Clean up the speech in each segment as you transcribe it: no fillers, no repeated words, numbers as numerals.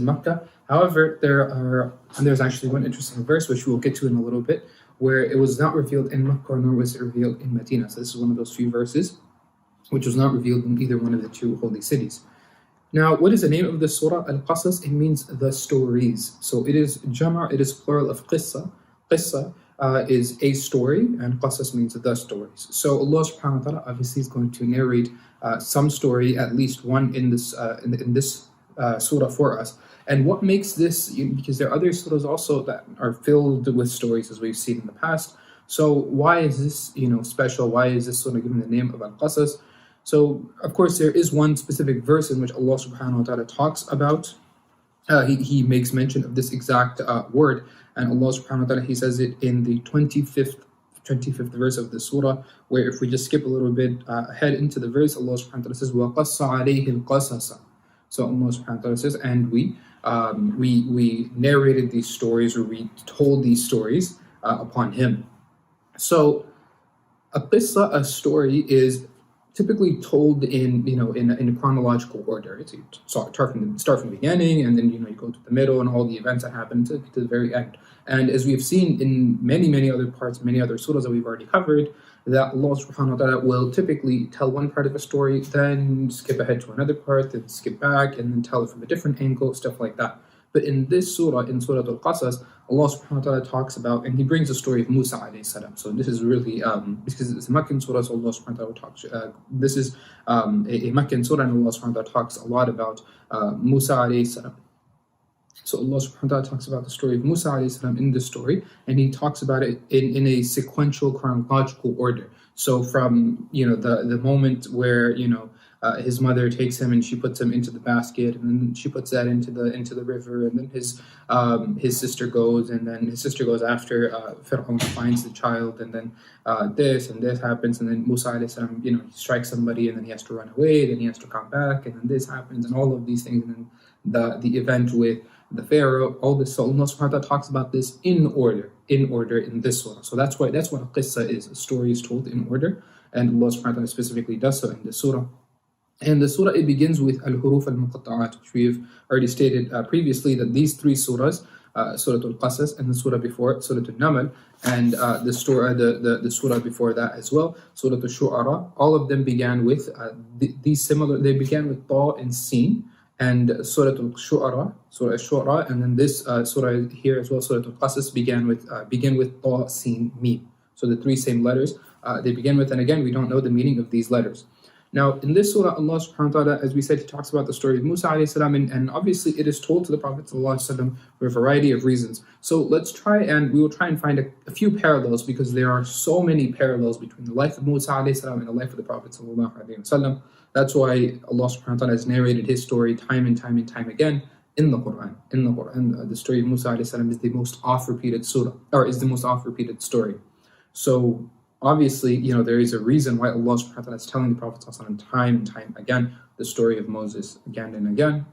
Makkah. However, there's actually one interesting verse which we'll get to in a little bit, where it was not revealed in Makkah nor was it revealed in Medina. So this is one of those few verses which was not revealed in either one of the two holy cities. Now, what is the name of the surah? Al-Qasas, it means the stories. So it is jama, it is plural of qissa. Qissa is a story, and qasas means the stories. So Allah subhanahu wa ta'ala obviously is going to narrate some story, at least one in this surah for us. And what makes this, because there are other surahs also that are filled with stories as we've seen in the past. So why is this special? Why is this surah given the name of Al-Qasas? So, of course, there is one specific verse in which Allah subhanahu wa ta'ala talks about, he makes mention of this exact word, and Allah subhanahu wa ta'ala, he says it in the 25th verse of the surah, where if we just skip a little bit ahead into the verse, Allah subhanahu wa ta'ala says, وَقَصَّ عَلَيْهِ الْقَصَصَ. So Allah subhanahu wa ta'ala says, and we narrated these stories, or we told these stories upon him. So, a qissa, a story, is typically told in a chronological order. So you start from the beginning, and then you go to the middle, and all the events that happen to the very end. And as we've seen in many other parts, many other surahs that we've already covered, that Allah subhanahu wa ta'ala will typically tell one part of a story, then skip ahead to another part, then skip back, and then tell it from a different angle, stuff like that. But in this surah, in Surah Al-Qasas, Allah subhanahu wa ta'ala talks about, and he brings the story of Musa alayhi salam. So this is really, because it's a Meccan surah, so Allah subhanahu wa ta'ala talks, this is a Meccan surah, and Allah subhanahu wa ta'ala talks a lot about Musa alayhi salam. So Allah subhanahu wa ta'ala talks about the story of Musa alayhi salam in this story, and he talks about it in a sequential chronological order. So from, the moment where, his mother takes him and she puts him into the basket, and then she puts that into the river, and then his sister goes, and then his sister goes after Fir'aun finds the child, and then this and this happens, and then Musa alayhi salam, he strikes somebody, and then he has to run away, then he has to come back, and then this happens, and all of these things, and then the event with the Pharaoh, all this. So Allah subhanahu wa ta'ala talks about this in order in this surah. So that's what a qissa is. A story is told in order, and Allah subhanahu wa ta'ala specifically does so in this surah. And the surah, it begins with al-huruf al-muqatta'at, which we have already stated previously, that these three surahs, Surah Al-Qasas, and the surah before it, Surah Al-Naml, and the surah before that as well, Surah Al-Shu'ara, all of them began with they began with Ta and Sin, and Surah Al-Shu'ara, and then this surah here as well, Surah Al-Qasas, begin with Ta, Sin, Mim. So the three same letters they begin with, and again, we don't know the meaning of these letters. Now, in this surah, Allah subhanahu wa ta'ala, as we said, he talks about the story of Musa alayhi salam, and obviously it is told to the Prophet sallallahu alaihi wasallam for a variety of reasons. So we will try and find a few parallels, because there are so many parallels between the life of Musa alayhi salam and the life of the Prophet sallallahu alaihi wasallam. That's why Allah subhanahu wa ta'ala has narrated his story time and time again in the Quran. The story of Musa alayhi salam is the most oft-repeated surah, or is the most oft-repeated story. So obviously, there is a reason why Allah subhanahu wa ta'ala is telling the Prophet time and time again the story of Moses again and again,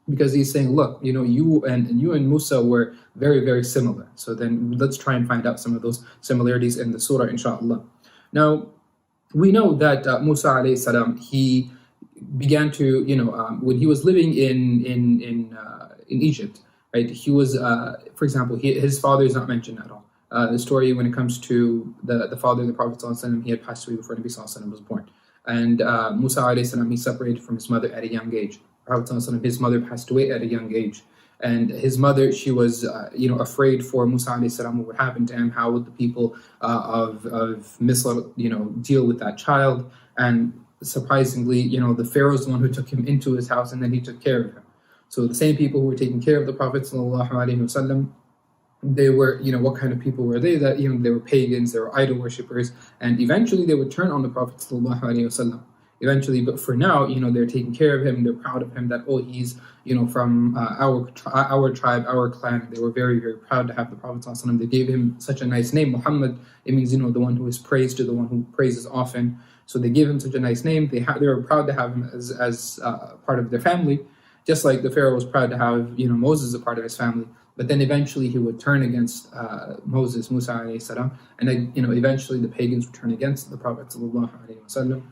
because he's saying, look, you and Musa were very, very similar. So then let's try and find out some of those similarities in the surah, inshallah. Now, we know that Musa alayhi salam, he began to, when he was living in Egypt, right? He was, for example, his father is not mentioned at all. The story when it comes to the father of the Prophet ﷺ, he had passed away before Nabi ﷺ was born. And Musa alayhi salam, he separated from his mother at a young age. Prophet ﷺ, his mother passed away at a young age. And his mother, she was, afraid for Musa alayhi salam, what would happen to him, how would the people of Misr, deal with that child. And surprisingly, the Pharaoh is the one who took him into his house, and then he took care of him. So the same people who were taking care of the Prophet ﷺ, they were, what kind of people were they? That, they were pagans, they were idol worshippers, and eventually they would turn on the Prophet ﷺ. Eventually, but for now, they're taking care of him, they're proud of him, that, he's, from our tribe, our clan. They were very, very proud to have the Prophet ﷺ. They gave him such a nice name, Muhammad. It means, the one who is praised, or the one who praises often. So they gave him such a nice name. They were proud to have him as part of their family, just like the Pharaoh was proud to have, Moses as a part of his family. But then eventually he would turn against Musa alayhi salam, and then, eventually the pagans would turn against the Prophet sallallahu alaihi wasallam.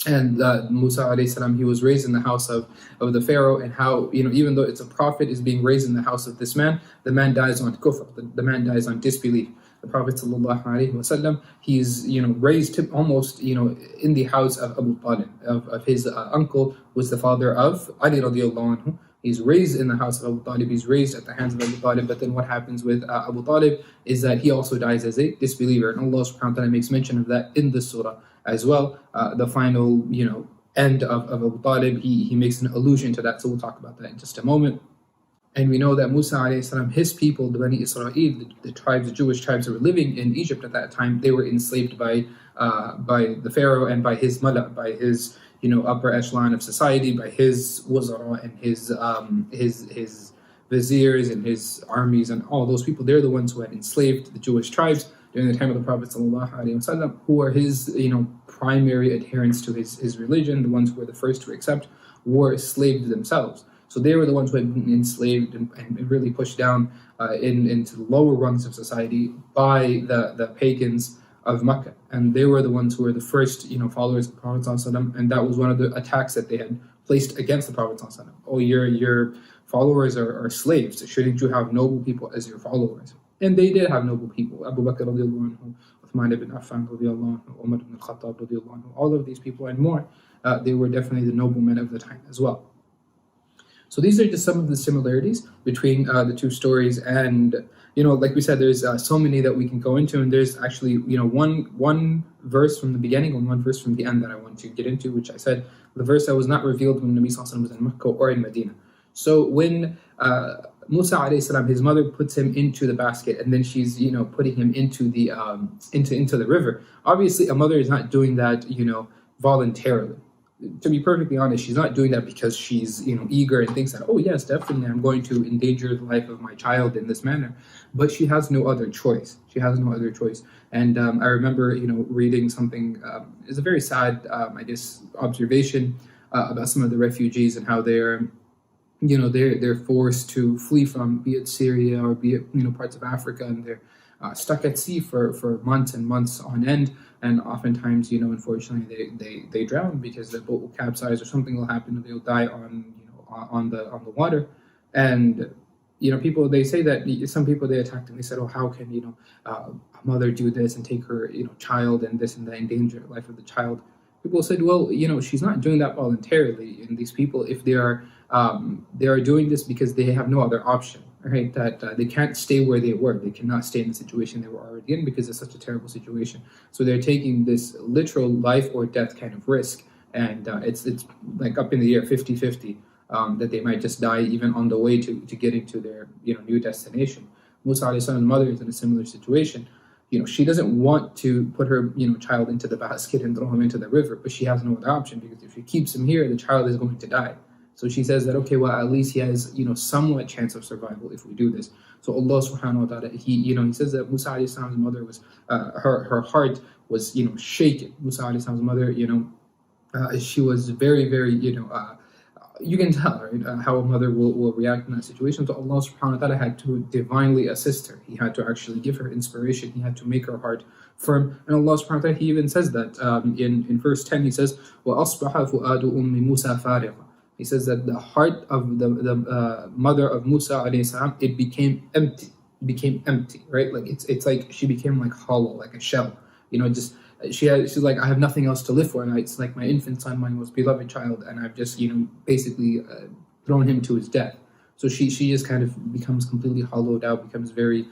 And Musa alayhi salam, he was raised in the house of the Pharaoh, and how, even though it's a prophet is being raised in the house of this man, the man dies on kufr, the man dies on disbelief. The Prophet sallallahu alaihi wasallam, he's raised almost in the house of Abu Talib, of his uncle, who was the father of Ali radiallahu anhu. He's raised in the house of Abu Talib, he's raised at the hands of Abu Talib, but then what happens with Abu Talib is that he also dies as a disbeliever, and Allah subhanahu wa ta'ala makes mention of that in this surah as well. The final end of Abu Talib, he makes an allusion to that, so we'll talk about that in just a moment. And we know that Musa alayhi salam, his people, the Bani Israel, the tribes, the Jewish tribes that were living in Egypt at that time, they were enslaved by the Pharaoh and by his mala, by his upper echelon of society, by his wazara and his viziers and his armies and all those people. They're the ones who had enslaved the Jewish tribes during the time of the Prophet sallallahu alaihi wasallam, who were his primary adherents to his religion, the ones who were the first to accept, were enslaved themselves. So they were the ones who had been enslaved and really pushed down into the lower rungs of society by the pagans of Mecca. And they were the ones who were the first followers of the Prophet ﷺ, and that was one of the attacks that they had placed against the Prophet ﷺ. Oh, your followers are slaves. Shouldn't you have noble people as your followers? And they did have noble people. Abu Bakr radiallahu anhu, Uthman ibn Affan radiallahu anhu, Umar ibn al-Khattab radiallahu anhu, all of these people and more, they were definitely the noblemen of the time as well. So these are just some of the similarities between the two stories, and like we said, there's so many that we can go into, and there's actually one verse from the beginning and one verse from the end that I want to get into, which I said the verse that was not revealed when Nabi Sallallahu Alaihi Wasallam was in Mecca or in Medina. So when Musa alayhi salam, his mother puts him into the basket, and then she's putting him into the into the river. Obviously, a mother is not doing that voluntarily. To be perfectly honest, she's not doing that because she's eager and thinks that, oh yes, definitely I'm going to endanger the life of my child in this manner. But she has no other choice. She has no other choice. And I remember reading something. It's a very sad observation about some of the refugees and how they're forced to flee from, be it Syria or be it parts of Africa, and they're stuck at sea for months and months on end. And oftentimes, unfortunately, they drown because the boat will capsize or something will happen, and they'll die on the water. And people, they say that some people, they attacked and they said, oh, how can a mother do this and take her child and this and that, endanger the life of the child? People said, well, she's not doing that voluntarily. And these people, if they are doing this because they have no other option. Right, that they can't stay where they were. They cannot stay in the situation they were already in because it's such a terrible situation. So they're taking this literal life or death kind of risk, and it's like up in the air, 50-50, that they might just die even on the way to getting to their new destination. Musa alayhi salam's mother is in a similar situation. She doesn't want to put her child into the basket and throw him into the river, but she has no other option, because if she keeps him here, the child is going to die. So she says that, okay, well, at least he has, somewhat chance of survival if we do this. So Allah subhanahu wa ta'ala, he says that Musa alayhi salam's mother was, her heart was, shaken. Musa alayhi salam's mother, she was very, very, you can tell, right, how a mother will react in that situation. So Allah subhanahu wa ta'ala had to divinely assist her. He had to actually give her inspiration. He had to make her heart firm. And Allah subhanahu wa ta'ala, he even says that in verse 10, he says, وَأَصْبَحَ فُؤَادُ أُمِّ مُوسَى فَارِغًا. He says that the heart of the mother of Musa alayhi salam, it became empty. It became empty, right? Like it's like she became like hollow, like a shell. She's like, I have nothing else to live for, and it's like my infant son, my most beloved child, and I've just basically thrown him to his death. So she just kind of becomes completely hollowed out, becomes very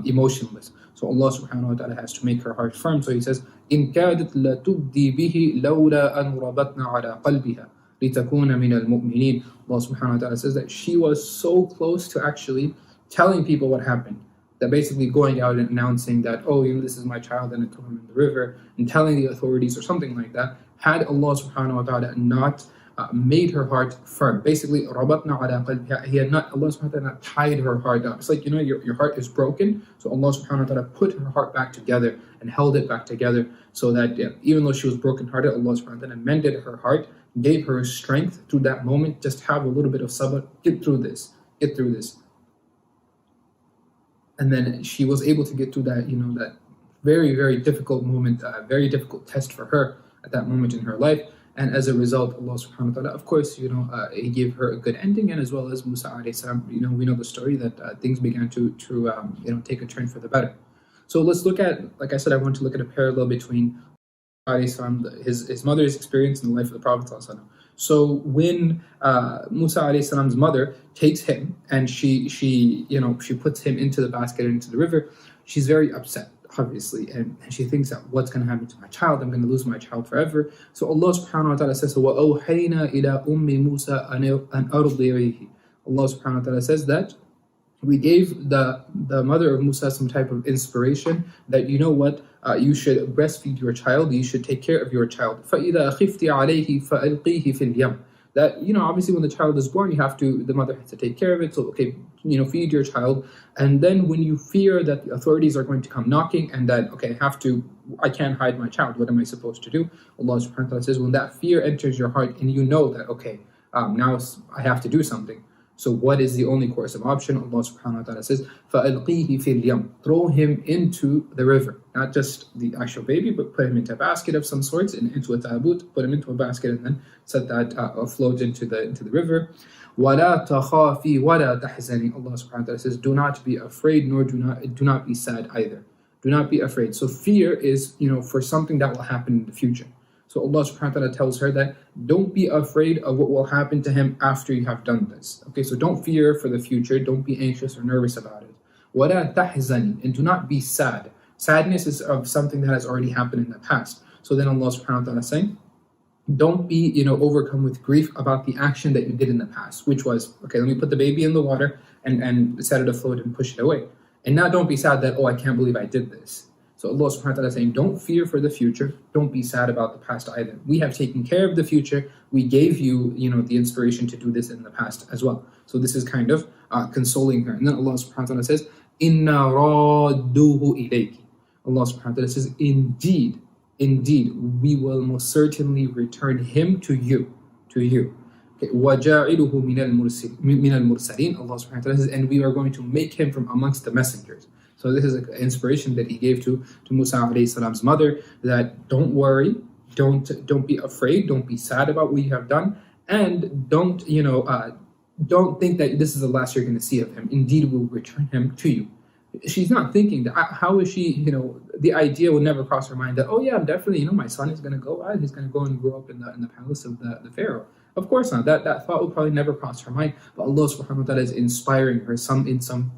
emotionless. So Allah subhanahu wa ta'ala has to make her heart firm. So He says, إِن كَادَتْ لَتُبْدِي بِهِ لَوْلَا أَنْ رَبَطْنَا عَلَى قَلْبِهَا لِتَكُونَ مِنَ الْمُؤْمِنِينَ. Allah subhanahu wa ta'ala says that she was so close to actually telling people what happened, that basically going out and announcing that, oh, this is my child, and I threw him in the river, and telling the authorities or something like that, had Allah subhanahu wa ta'ala not made her heart firm. Basically, رَبَطْنَا عَلَى قَلْبِهَا, Allah subhanahu wa ta'ala tied her heart up. It's like, your heart is broken, so Allah subhanahu wa ta'ala put her heart back together and held it back together, so that even though she was broken-hearted, Allah subhanahu wa ta'ala mended her heart, gave her strength through that moment. Just have a little bit of sabr, get through this. And then she was able to get through that, that very, very difficult moment, very difficult test for her at that moment in her life. And as a result, Allah subhanahu wa ta'ala, of course, He gave her a good ending, and as well as Musa alayhi salam, we know the story that things began to take a turn for the better. So let's look at, like I said, I want to look at a parallel between his mother's experience in the life of the Prophet. So when Musa alayhi salam's mother takes him and she puts him into the basket and into the river, she's very upset, obviously, and she thinks that what's going to happen to my child? I'm going to lose my child forever. So Allah subhanahu wa ta'ala says, وَأَوْحَيْنَا إِلَىٰ أُمِّ مُوسَىٰ أَنْ أَرْضِعِيهِ. Allah subhanahu wa ta'ala says that we gave the mother of Musa some type of inspiration that, you know what, you should breastfeed your child, you should take care of your child. فَإِذَا خِفْتِ عَلَيْهِ فَأَلْقِيهِ فِي الْيَمِّ. That, obviously when the child is born, the mother has to take care of it. So, okay, feed your child. And then when you fear that the authorities are going to come knocking and that, okay, I can't hide my child, what am I supposed to do? Allah subhanahu wa ta'ala says, when that fear enters your heart and you know that, okay, now I have to do something. So what is the only course of option? Allah subhanahu wa ta'ala says, فَأَلْقِيهِ فِي الْيَمِّ. Throw him into the river. Not just the actual baby, but put him into a basket of some sorts, and into a tabut, put him into a basket, and then set that afloat into the river. وَلَا تَخَافِي وَلَا تَحْزَنِي. Allah subhanahu wa ta'ala says, do not be afraid, nor do not be sad either. Do not be afraid. So fear is, for something that will happen in the future. So Allah subhanahu wa ta'ala tells her that don't be afraid of what will happen to him after you have done this. Okay, so don't fear for the future, don't be anxious or nervous about it. وَلَا تَحْزَنِي. And do not be sad. Sadness is of something that has already happened in the past. So then Allah subhanahu wa ta'ala is saying, don't be overcome with grief about the action that you did in the past, which was, okay, let me put the baby in the water and set it afloat and push it away. And now don't be sad that, oh, I can't believe I did this. So Allah subhanahu wa ta'ala is saying, don't fear for the future, don't be sad about the past either. We have taken care of the future. We gave you, the inspiration to do this in the past as well. So this is kind of consoling her. And then Allah subhanahu wa ta'ala says, Inna radduhu ilayki. Allah subhanahu wa ta'ala says, indeed, we will most certainly return him to you. Okay. وَجَاعِلُهُ مِنَ الْمُرْسَلِينَ. Allah subhanahu wa ta'ala says, and we are going to make him from amongst the messengers. So this is an inspiration that he gave to Musa alayhi salam's mother, that don't worry, don't be afraid, don't be sad about what you have done, and don't think that this is the last you're going to see of him. Indeed, we'll return him to you. She's not thinking that, how is she, the idea would never cross her mind that, oh yeah, definitely, my son is going to go out, he's going to go and grow up in the palace of the Pharaoh. Of course not. That thought would probably never cross her mind. But Allah subhanahu wa ta'ala is inspiring her in some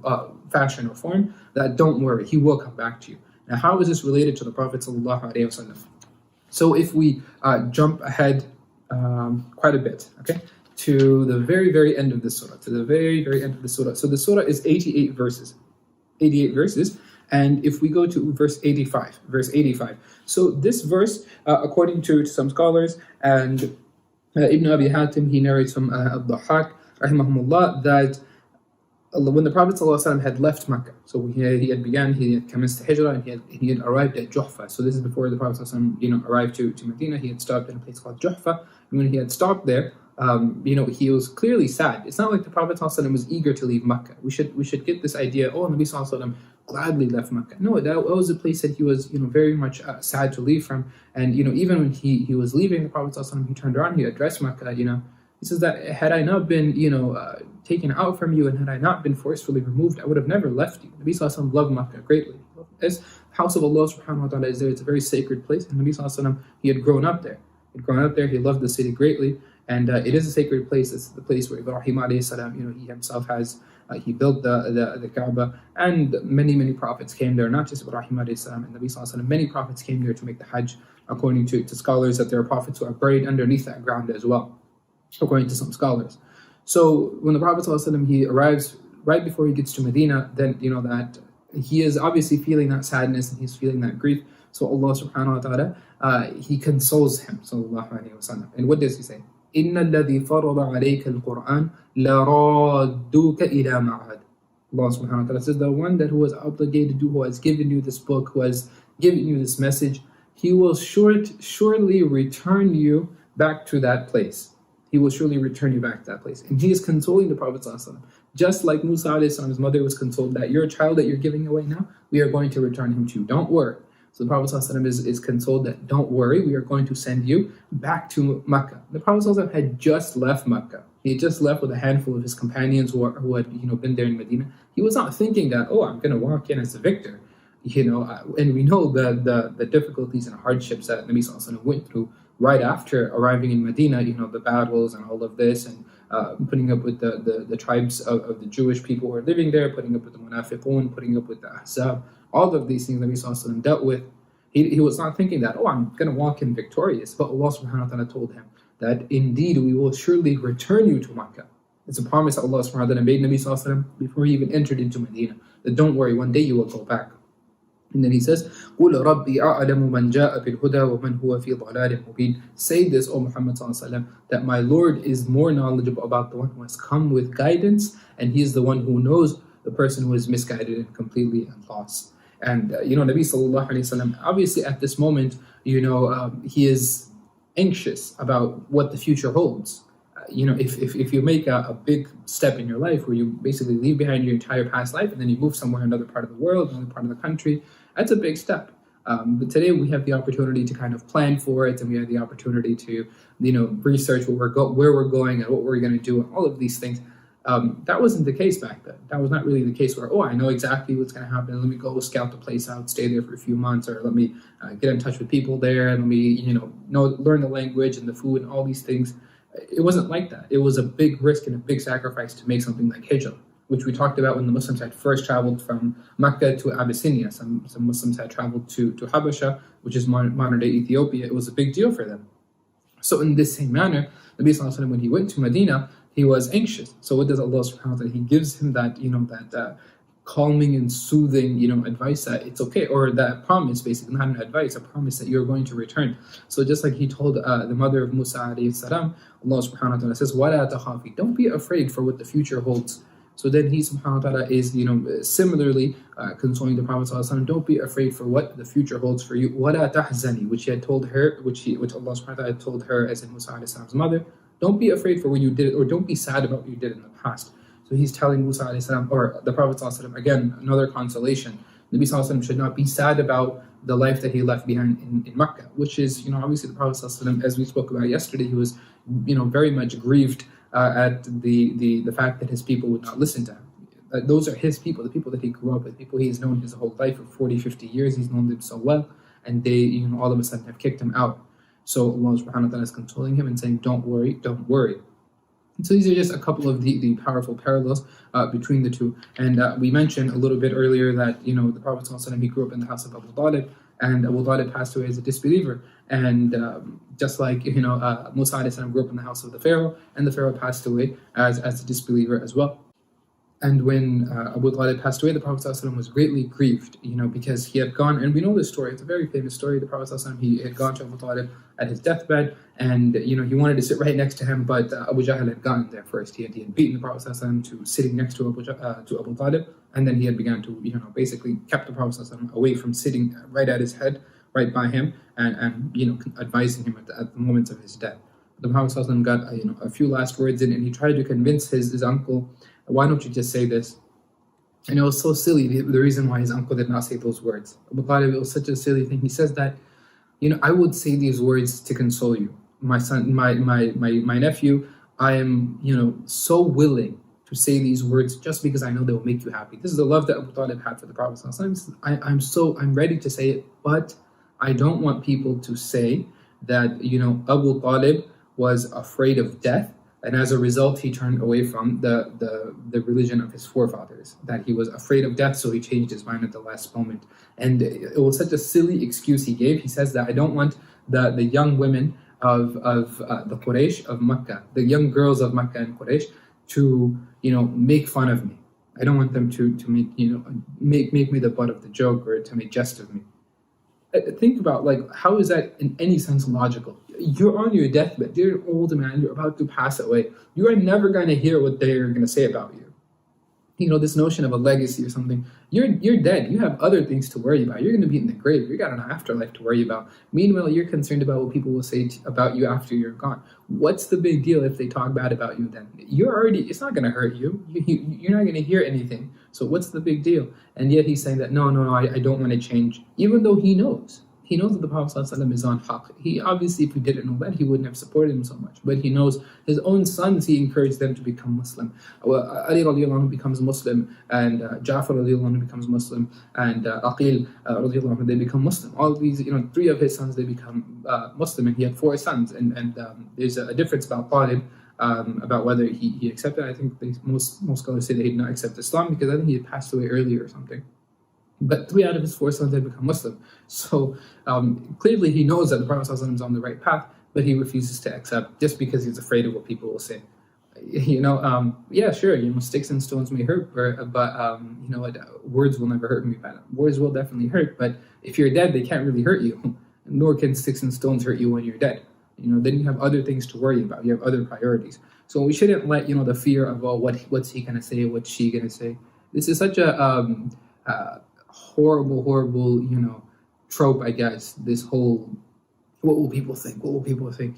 fashion or form that don't worry, he will come back to you. Now, how is this related to the Prophet sallallahu alaihi wasallam? So if we jump ahead quite a bit, okay, to the very, very end of the surah, So the surah is 88 verses. And if we go to verse 85. So this verse, according to some scholars, and Ibn Abi Hatim, he narrates from Al-Dhahhak, rahimahumullah, that when the Prophet ﷺ had left Mecca, so he had commenced the hijrah, and he had arrived at Juhfa. So this is before the Prophet ﷺ, arrived to Medina. He had stopped in a place called Juhfa, and when he had stopped there, he was clearly sad. It's not like the Prophet ﷺ was eager to leave Mecca. We should get this idea, oh, Nabi ﷺ gladly left Mecca. No, that was a place that he was, very much sad to leave from. And, even when he was leaving, the Prophet ﷺ, he turned around, he addressed Mecca, he says that had I not been, taken out from you, and had I not been forcefully removed, I would have never left you. Nabi ﷺ loved Mecca greatly. As house of Allah subhanahu wa ta'ala is there, it's a very sacred place, and Nabi ﷺ, he had grown up there. He loved the city greatly, and it is a sacred place. It's the place where Ibrahim alayhi salam, he himself he built the Kaaba, and many prophets came there, not just Ibrahim alayhi salam and Nabi sallallahu alaihi wasallam. Many prophets came there to make the Hajj, according to scholars, that there are prophets who are buried underneath that ground as well, according to some scholars. So when the Prophet sallallahu alaihi wasallam, he arrives right before he gets to Medina, then that he is obviously feeling that sadness and he's feeling that grief. So Allah subhanahu wa ta'ala, he consoles him, sallallahu alaihi wasallam. And what does he say? إِنَّ الَّذِي فَرَضَ عَلَيْكَ الْقُرْآنَ لَرَادُّكَ إِلَى مَعَادٍ. Allah subhanahu wa ta'ala says, the one who was obligated to, who has given you this book, who has given you this message, he will surely return you back to that place. He will surely return you back to that place. And he is consoling the Prophet sallallahu alaihi wasallam. Just like Musa alayhi salam's mother was consoled that your child that you're giving away now, we are going to return him to you. Don't worry. So the Prophet ﷺ is consoled that don't worry, we are going to send you back to Mecca. The Prophet ﷺ had just left Mecca. He had just left with a handful of his companions who had been there in Medina. He was not thinking that, oh, I'm going to walk in as a victor. And we know the difficulties and hardships that Nabi Sallallahu Alaihi Wasallam went through right after arriving in Medina, the battles and all of this, and putting up with the tribes of the Jewish people who are living there, putting up with the Munafiqun, putting up with the Ahzab, all of these things Nabi Sallallahu Alaihi Wasallam dealt with. He was not thinking that, oh, I'm going to walk in victorious, but Allah subhanahu wa ta'ala told him that indeed we will surely return you to Makkah. It's a promise that Allah subhanahu wa ta'ala made Nabi Sallallahu Alaihi Wasallam before he even entered into Medina, that don't worry, one day you will go back. And then he says, قُلْ رَبِّي أَعْلَمُ مَنْ جَاءَ بِالْهُدَى وَمَنْ هُوَ فِي ضَلَالٍ مُبِينٍ. Say this, O Muhammad sallallahu alaihi wasallam, that my Lord is more knowledgeable about the one who has come with guidance, and he is the one who knows the person who is misguided and completely lost. And Nabi sallallahu alaihi wasallam, obviously at this moment, he is anxious about what the future holds. If you make a big step in your life where you basically leave behind your entire past life and then you move somewhere, another part of the world, another part of the country, that's a big step. But today we have the opportunity to kind of plan for it, and we have the opportunity to, research where we're going and what we're going to do, and all of these things. That wasn't the case back then. That was not really the case where, I know exactly what's going to happen. Let me go scout the place out, stay there for a few months, or let me get in touch with people there, and let me, learn the language and the food and all these things. It wasn't like that. It was a big risk and a big sacrifice to make something like Hijrah, which we talked about when the Muslims had first traveled from Mecca to Abyssinia. Some Muslims had traveled to Habasha, which is modern-day Ethiopia. It was a big deal for them. So in this same manner, Nabi Sallallahu Alaihi Wasallam, when he went to Medina, he was anxious. So what does Allah subhanahu wa ta'ala, he gives him that, that calming and soothing, advice that it's okay, or that promise, basically, not an advice, a promise that you're going to return. So just like he told the mother of Musa alayhi salam, Allah subhanahu wa ta'ala says, وَلَا تَخَافِي, don't be afraid for what the future holds. So then he subhanahu wa ta'ala is, similarly consoling the Prophet sallallahu alaihi wasallam, don't be afraid for what the future holds for you. وَلَا تَحْزَنِي, which he had told her, which Allah subhanahu wa ta'ala had told her as in Musa alayhi salam's mother, don't be afraid for what you did, or don't be sad about what you did in the past. So he's telling Musa alayhi salam, or the Prophet sallallahu alaihi wasallam, again, another consolation. Nabi sallallahu alaihi wasallam should not be sad about the life that he left behind in Makkah, which is, obviously the Prophet sallallahu alaihi wasallam, as we spoke about yesterday, he was, very much grieved at the fact that his people would not listen to him. Those are his people, the people that he grew up with, people he has known his whole life for 40, 50 years, he's known them so well, and they, all of a sudden have kicked him out. So Allah subhanahu wa ta'ala is consoling him and saying, don't worry, don't worry. And so these are just a couple of the powerful parallels between the two. And we mentioned a little bit earlier that, the Prophet sallallahu alaihi wasallam, he grew up in the house of Abu Talib, and Abu Talib passed away as a disbeliever. And just like, Musa alayhi salam grew up in the house of the Pharaoh, and the Pharaoh passed away as a disbeliever as well. And when Abu Talib passed away, the Prophet ﷺ was greatly grieved, because he had gone, and we know this story, it's a very famous story. The Prophet ﷺ, he had gone to Abu Talib at his deathbed, and he wanted to sit right next to him, but Abu Jahl had gotten there first. He had beaten the Prophet ﷺ to sitting next to Abu Talib, and then he had begun to, basically kept the Prophet ﷺ away from sitting right at his head, right by him, and advising him at the moments of his death. The Prophet ﷺ got a few last words in, and he tried to convince his uncle, why don't you just say this? And it was so silly, the reason why his uncle did not say those words. Abu Talib, it was such a silly thing. He says that, I would say these words to console you. My son, my nephew, I am, so willing to say these words just because I know they will make you happy. This is the love that Abu Talib had for the Prophet. I'm ready to say it, but I don't want people to say that, Abu Talib was afraid of death, and as a result, he turned away from the religion of his forefathers, that he was afraid of death, so he changed his mind at the last moment. And it was such a silly excuse he gave. He says that I don't want the young women of the Quraysh of Mecca, the young girls of Mecca and Quraysh, to make fun of me. I don't want them to make me the butt of the joke, or to make jest of me. Think about, how is that in any sense logical? You're on your deathbed, you're an old man, you're about to pass away. You are never going to hear what they're going to say about you. This notion of a legacy or something, you're dead. You have other things to worry about. You're going to be in the grave. You got an afterlife to worry about. Meanwhile, you're concerned about what people will say about you after you're gone. What's the big deal if they talk bad about you then? It's not going to hurt you. You're not going to hear anything So what's the big deal? And yet he's saying that, no, I don't want to change, even though he knows. He knows that the Prophet ﷺ is on haqq. He obviously, if he didn't know that, he wouldn't have supported him so much. But he knows his own sons, he encouraged them to become Muslim. Ali radiallahu anhu becomes Muslim, and Ja'far radiallahu anhu becomes Muslim, and Aqil radiallahu anhu, they become Muslim. All of these, three of his sons, they become Muslim, and he had four sons. And there's a difference about Talib, about whether he accepted. I think most scholars say that he did not accept Islam, because I think he had passed away earlier or something. But 3 out of his 4 sons had become Muslim. So clearly he knows that the Prophet ﷺ is on the right path, but he refuses to accept just because he's afraid of what people will say. Yeah, sure, sticks and stones may hurt, but you know what, words will never hurt me. Words will definitely hurt, but if you're dead, they can't really hurt you. Nor can sticks and stones hurt you when you're dead. Then you have other things to worry about. You have other priorities. So we shouldn't let the fear of what's he gonna say, what's she gonna say. This is such a horrible trope, I guess. This whole what will people think? What will people think?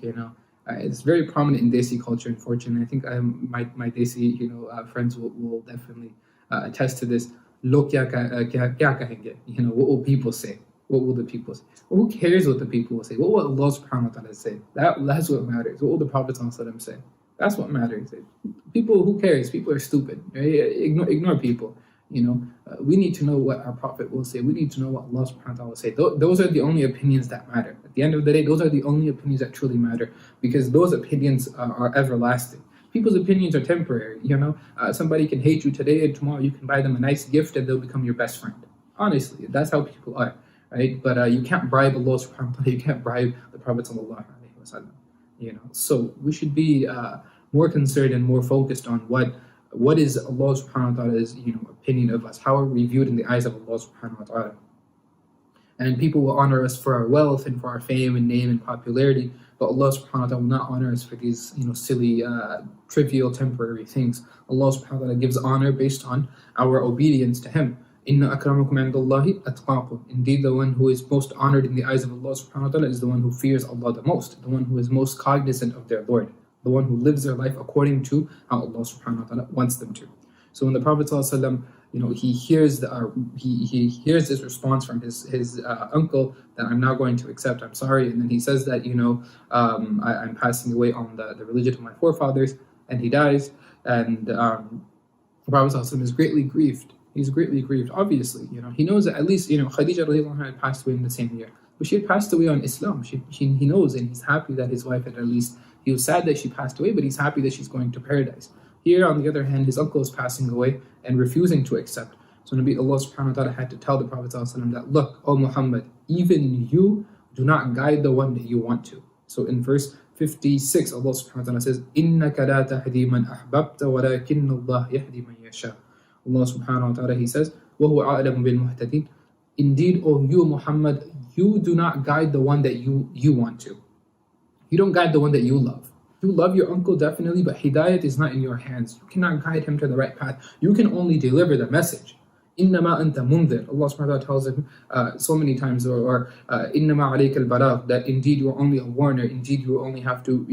It's very prominent in Desi culture, unfortunately. I think my Desi friends will definitely attest to this. Log kya kahenge? What will people say? What will the people say? Well, who cares what the people will say? What will Allah subhanahu wa ta'ala say? That's what matters. What will the Prophet say? That's what matters. People, who cares? People are stupid. Right? Ignore people. We need to know what our Prophet will say. We need to know what Allah subhanahu wa ta'ala will say. Those are the only opinions that matter. At the end of the day, those are the only opinions that truly matter, because those opinions are everlasting. People's opinions are temporary. Somebody can hate you today, and tomorrow you can buy them a nice gift and they'll become your best friend. Honestly, that's how people are, right? But you can't bribe Allah subhanahu wa ta'ala. You can't bribe the Prophet sallallahu alaihi wasallam. So we should be more concerned and more focused on what is Allah subhanahu wa ta'ala's opinion of us. How are we viewed in the eyes of Allah subhanahu wa ta'ala? And people will honor us for our wealth and for our fame and name and popularity, but Allah subhanahu wa ta'ala will not honor us for these silly, trivial, temporary things. Allah subhanahu wa ta'ala gives honor based on our obedience to Him. Inna akramakum indallahi atqakum. Indeed, the one who is most honored in the eyes of Allah subhanahu wa ta'ala is the one who fears Allah the most, the one who is most cognizant of their Lord, the one who lives their life according to how Allah subhanahu wa ta'ala wants them to. So when the Prophet ﷺ, he hears he hears this response from his uncle that I'm not going to accept, I'm sorry, and then he says that I'm passing away on the religion of my forefathers, and he dies, and the Prophet ﷺ is greatly grieved. He's greatly grieved. Obviously, he knows that at least Khadija radiallahu anha had passed away in the same year, but she had passed away on Islam. He knows, and he's happy that his wife had at least. He was sad that she passed away, but he's happy that she's going to paradise. Here, on the other hand, his uncle is passing away and refusing to accept. So Allah subhanahu wa ta'ala had to tell the Prophet ﷺ that, look, O Muhammad, even you do not guide the one that you want to. So in verse 56, Allah subhanahu wa ta'ala says, إِنَّكَ لَا تَهْدِي مَنْ أَحْبَبْتَ وَلَكِنَّ اللَّهَ يَهْدِي مَنْ يَشَاءُ. Allah subhanahu wa ta'ala, He says, وَهُوَ أَعْلَمُ بِالْمُهْتَدِينَ. Indeed, O you Muhammad, you do not guide the one that you want to. You don't guide the one that you love. You love your uncle, definitely, but hidayat is not in your hands. You cannot guide him to the right path. You can only deliver the message. إِنَّمَا أَنْتَ مُنذِرٌ. Allah subhanahu wa ta'ala tells him so many times, or إِنَّمَا عَلَيْكَ الْبَلَاغُ, that indeed you are only a warner, indeed you only have to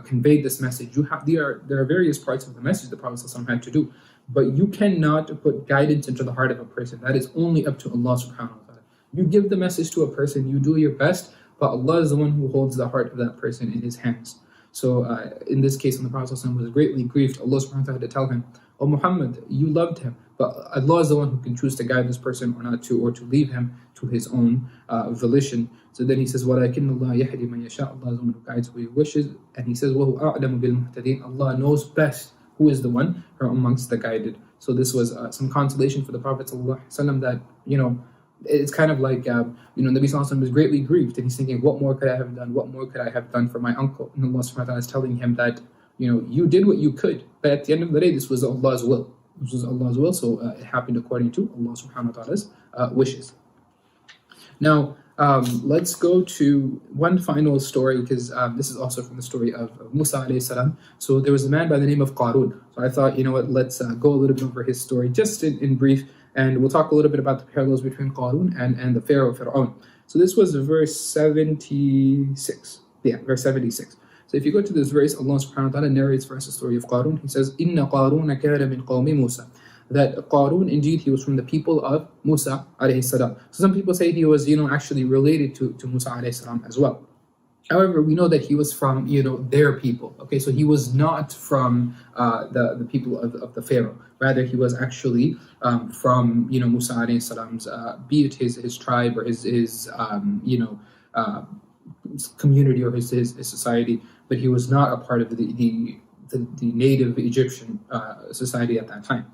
convey this message. There are various parts of the message the Prophet ﷺ had to do, but you cannot put guidance into the heart of a person. That is only up to Allah subhanahu wa ta'ala. You give the message to a person, you do your best, but Allah is the one who holds the heart of that person in His hands. So in this case, when the Prophet ﷺ was greatly grieved, Allah subhanahu wa ta'ala had to tell him, O Muhammad, you loved him, but Allah is the one who can choose to guide this person or not to, or to leave him to his own volition. So then he says, وَلَكِنَّ اللَّهَ يَهْدِي مَنْ يَشَاءُ. Allah is the one who guides who He wishes. And He says, وَهُوَ أَعْلَمُ بِالْمُهْتَدِينَ. Allah knows best who is the one from amongst the guided. So this was some consolation for the Prophet ﷺ that, it's kind of like, Nabi Sallallahu Alaihi Wasallam is greatly grieved, and he's thinking, what more could I have done? What more could I have done for my uncle? And Allah subhanahu wa ta'ala is telling him that, you did what you could, but at the end of the day, this was Allah's will. This was Allah's will, so it happened according to Allah subhanahu wa ta'ala's wishes. Now, let's go to one final story, because this is also from the story of Musa alayhi salam. So there was a man by the name of Qarun. So I thought, let's go a little bit over his story, just in brief. And we'll talk a little bit about the parallels between Qarun and the Pharaoh Fir'aun. So this was verse 76. Yeah, verse 76. So if you go to this verse, Allah subhanahu wa ta'ala narrates for us the story of Qarun. He says, إِنَّ قَارُونَ كَانَ مِنْ قَوْمِ مُوسَى. that Qarun, indeed, he was from the people of Musa alayhi salam. So some people say he was, actually related to Musa alayhi salam as well. However, we know that he was from, their people. Okay, so he was not from the people of the Pharaoh. Rather, he was actually from, Musa alayhi salam's, be it his tribe or his community or his society, but he was not a part of the native Egyptian society at that time.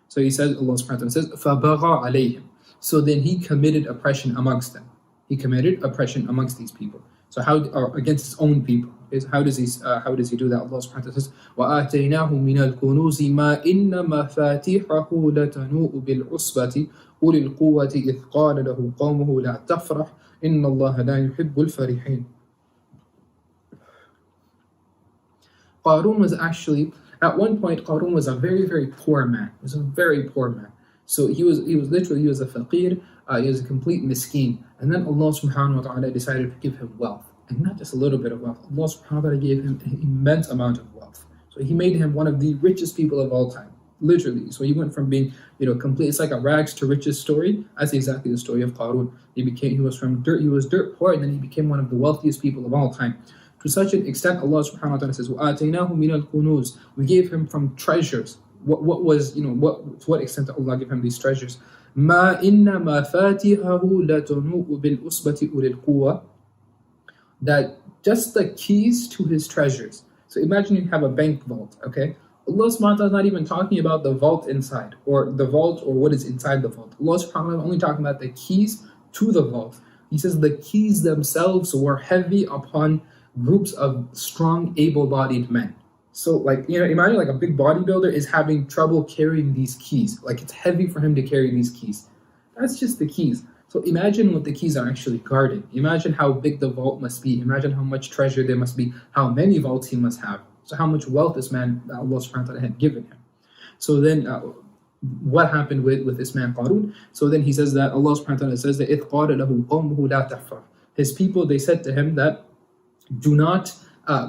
So he says, Allah subhanahu wa ta'ala says, فَبَغَى عَلَيْهِمْ. So then he committed oppression amongst them. He committed oppression amongst these people. So or against his own people. Okay, so how does he do that? Allah subhanahu wa ta'ala says, وَآتَيْنَاهُ مِنَ الْكُنُوزِ مَا إِنَّ مَفَاتِحَهُ لَتَنُوءُ بِالْعُصْبَةِ أُولِي الْقُوَّةِ إِذْ قَالَ لَهُ قَوْمُهُ لَا تَفْرَحْ إِنَّ اللَّهَ لَا يُحِبُّ الْفَرِحِينَ. Qarun was actually, at one point, Qarun was a very, very poor man. He was a very poor man. So he was a faqir, he was a complete miskeen. And then Allah subhanahu wa ta'ala decided to give him wealth. And not just a little bit of wealth. Allah subhanahu wa ta'ala gave him an immense amount of wealth. So he made him one of the richest people of all time. Literally. So he went from being, complete, it's like a rags to riches story. That's exactly the story of Qarun. He was dirt poor, and then he became one of the wealthiest people of all time. To such an extent, Allah subhanahu wa ta'ala says, وَآتَيْنَاهُ مِنَ الْكُنُوزِ. We gave him from treasures. To what extent did Allah give him these treasures? مَا إِنَّ مَفَاتِحَهُ لَتَنُوءُ بِالْعُصْبَةِ أُولِي الْقُوَّةِ. That just the keys to his treasures. So imagine you have a bank vault, okay? Allah subhanahu wa ta'ala is not even talking about the vault inside, or the vault, or what is inside the vault. Allah subhanahu wa ta'ala is only talking about the keys to the vault. He says the keys themselves were heavy upon groups of strong, able-bodied men. So, imagine like a big bodybuilder is having trouble carrying these keys. Like, it's heavy for him to carry these keys. That's just the keys. So imagine what the keys are actually guarding. Imagine how big the vault must be. Imagine how much treasure there must be. How many vaults he must have. So how much wealth this man, Allah subhanahu wa ta'ala, had given him. So then, what happened with this man Qarun? So then he says that, Allah subhanahu wa ta'ala says that, إِذْ قَالَ لَهُ قَوْمُهُ لَا تَفْرَحْ. His people, they said to him that, do not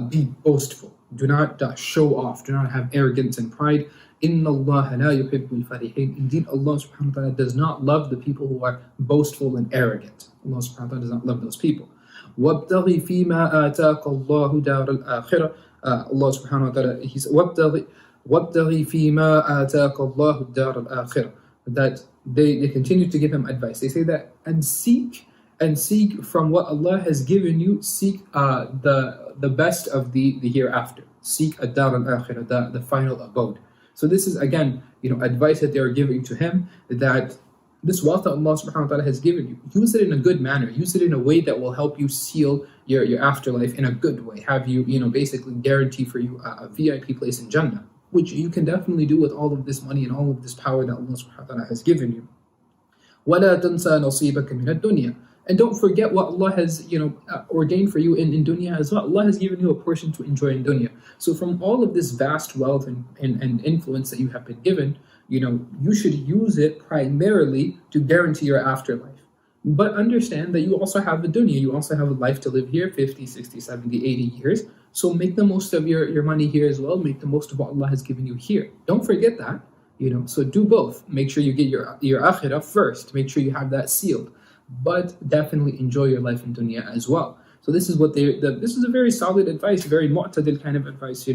be boastful. Do not show off. Do not have arrogance and pride. إِنَّ اللَّهَ لَا يُحِبُّ الْفَرِحِينَ. Indeed, Allah subhanahu wa ta'ala does not love the people who are boastful and arrogant. Allah subhanahu wa ta'ala does not love those people. وَابْتَغِ فِي مَا آتَاكَ اللَّهُ دَارَ الْآخِرَةِ. Allah subhanahu wa ta'ala, he said, وَابْتَغِ فِي مَا آتَاكَ اللَّهُ دَارَ الْآخِرَةِ. That they continue to give him advice. They say that, and seek from what Allah has given you, seek the best of the hereafter. Seek ad-dar al-akhirah, the final abode. So this is again, advice that they are giving to him, that this wealth that Allah subhanahu wa ta'ala has given you, use it in a good manner. Use it in a way that will help you seal your afterlife in a good way. Have you, basically guarantee for you a VIP place in Jannah, which you can definitely do with all of this money and all of this power that Allah subhanahu wa ta'ala has given you. وَلَا تَنْسَى نَصِيبَكَ مِنَ الدُّنْيا. And don't forget what Allah has, ordained for you in dunya as well. Allah has given you a portion to enjoy in dunya. So from all of this vast wealth and influence that you have been given, you should use it primarily to guarantee your afterlife. But understand that you also have the dunya. You also have a life to live here, 50, 60, 70, 80 years. So make the most of your money here as well. Make the most of what Allah has given you here. Don't forget that, So do both. Make sure you get your akhirah first. Make sure you have that sealed. But definitely enjoy your life in dunya as well. So this is what this is a very solid advice, very mu'tadil kind of advice,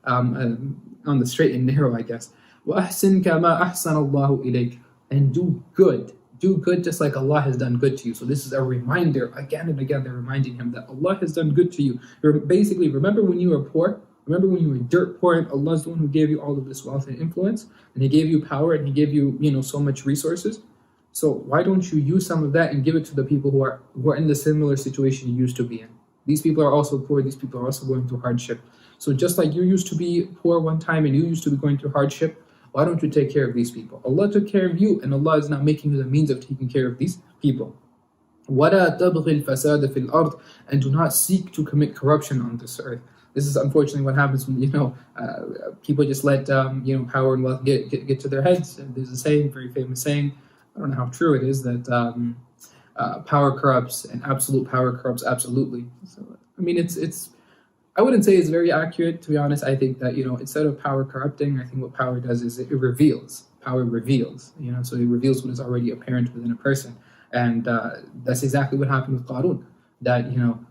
on the straight and narrow, I guess. وَأَحْسِنْ كَمَا أَحْسَنَ اللَّهُ إِلَيْكَ. And do good just like Allah has done good to you. So this is a reminder, again and again, they're reminding him that Allah has done good to you. Basically, remember when you were poor? Remember when you were dirt poor and Allah's the one who gave you all of this wealth and influence? And He gave you power and He gave you, so much resources? So why don't you use some of that and give it to the people who are in the similar situation you used to be in? These people are also poor. These people are also going through hardship. So just like you used to be poor one time and you used to be going through hardship, why don't you take care of these people? Allah took care of you, and Allah is not making you the means of taking care of these people. وَلَا تَبْغِ الْفَسَادَ فِي الْأَرْضِ. And do not seek to commit corruption on this earth. This is unfortunately what happens when people just let power and wealth get to their heads. And there's a saying, very famous saying, I don't know how true it is, that power corrupts and absolute power corrupts absolutely. So, it's I wouldn't say it's very accurate, to be honest. I think that, instead of power corrupting, I think what power does is it reveals. Power reveals, so it reveals what is already apparent within a person. And that's exactly what happened with Qarun. That,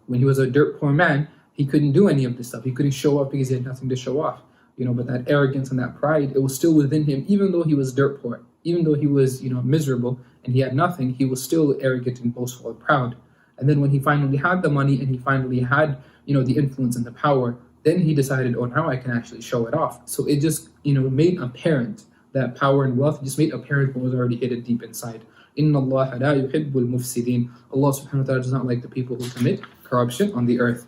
when he was a dirt poor man, he couldn't do any of this stuff. He couldn't show off because he had nothing to show off. But that arrogance and that pride, it was still within him, even though he was dirt poor, even though he was, miserable and he had nothing, he was still arrogant and boastful and proud. And then when he finally had the money and he finally had, the influence and the power, then he decided, oh, now I can actually show it off. So it just, made apparent that power and wealth, just made apparent what was already hidden deep inside. Inna Allah la yuhibbul mufsidin. Allah subhanahu wa ta'ala does not like the people who commit corruption on the earth.